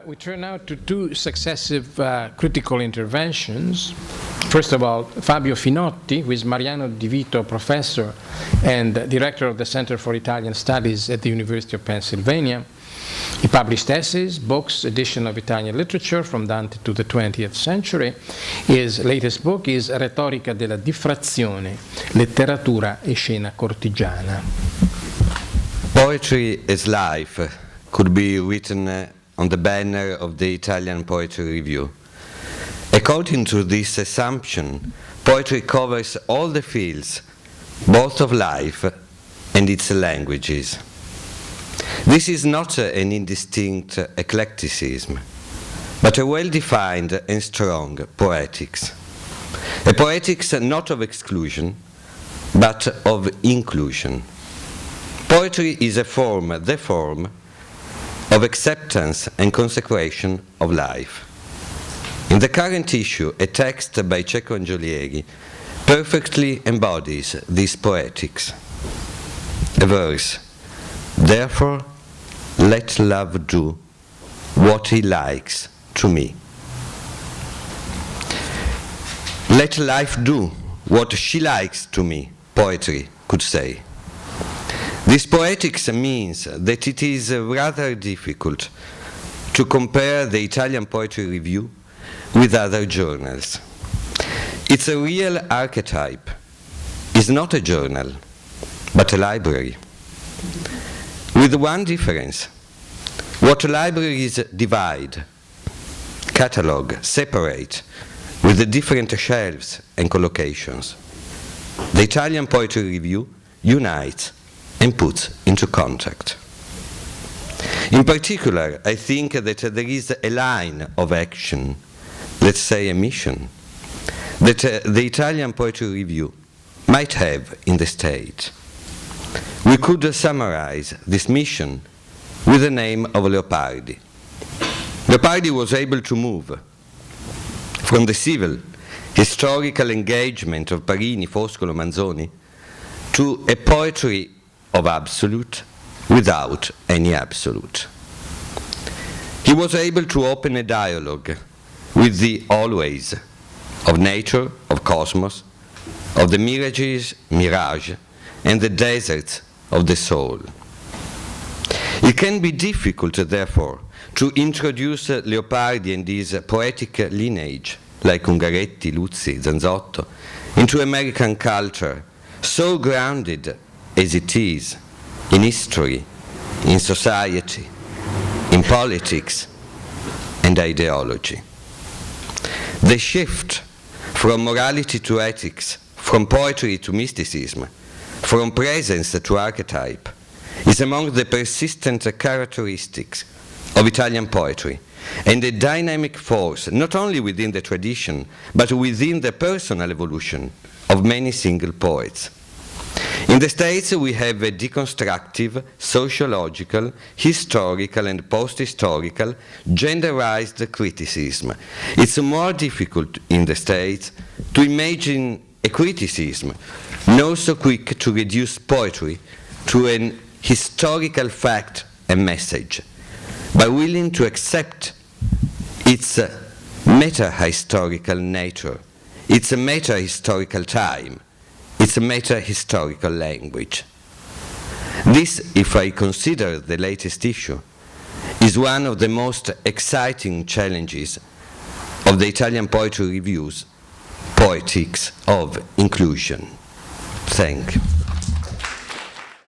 We turn now to two successive critical interventions. First of all, Fabio Finotti, who is Mariano Di Vito Professor and Director of the Center for Italian Studies at the University of Pennsylvania. He published essays, books, edition of Italian literature from Dante to the 20th century. His latest book is Retorica della diffrazione, letteratura e scena cortigiana. Poetry is life could be written on the banner of the Italian Poetry Review. According to this assumption, poetry covers all the fields, both of life and its languages. This is not an indistinct eclecticism, but a well-defined and strong poetics. A poetics not of exclusion, but of inclusion. Poetry is a form, the form, of acceptance and consecration of life. In the current issue, a text by Cecco Angiolieri perfectly embodies this poetics. A verse, "Therefore, let love do what he likes to me." Let life do what she likes to me, poetry could say. This poetics means that it is rather difficult to compare the Italian Poetry Review with other journals. Its a real archetype is not a journal, but a library. With one difference: what libraries divide, catalog, separate, with the different shelves and collocations, the Italian Poetry Review unites and puts into contact. In particular, I think that there is a line of action, let's say a mission, that the Italian Poetry Review might have in the state. We could summarize this mission with the name of Leopardi. Leopardi was able to move from the civil, historical engagement of Parini, Foscolo, Manzoni to a poetry of absolute without any absolute. He was able to open a dialogue with the always of nature, of cosmos, of the mirage, and the deserts of the soul. It can be difficult, therefore, to introduce Leopardi and his poetic lineage, like Ungaretti, Luzzi, Zanzotto, into American culture, so grounded as it is in history, in society, in politics, and ideology. The shift from morality to ethics, from poetry to mysticism, from presence to archetype, is among the persistent characteristics of Italian poetry, and a dynamic force not only within the tradition, but within the personal evolution of many single poets. In the States, we have a deconstructive, sociological, historical, and post-historical, genderized criticism. It's more difficult in the States to imagine a criticism not so quick to reduce poetry to an historical fact and message, but willing to accept its meta-historical nature, its meta-historical time, it's a meta-historical language. This, if I consider the latest issue, is one of the most exciting challenges of the Italian Poetry Review's Poetics of Inclusion. Thank you.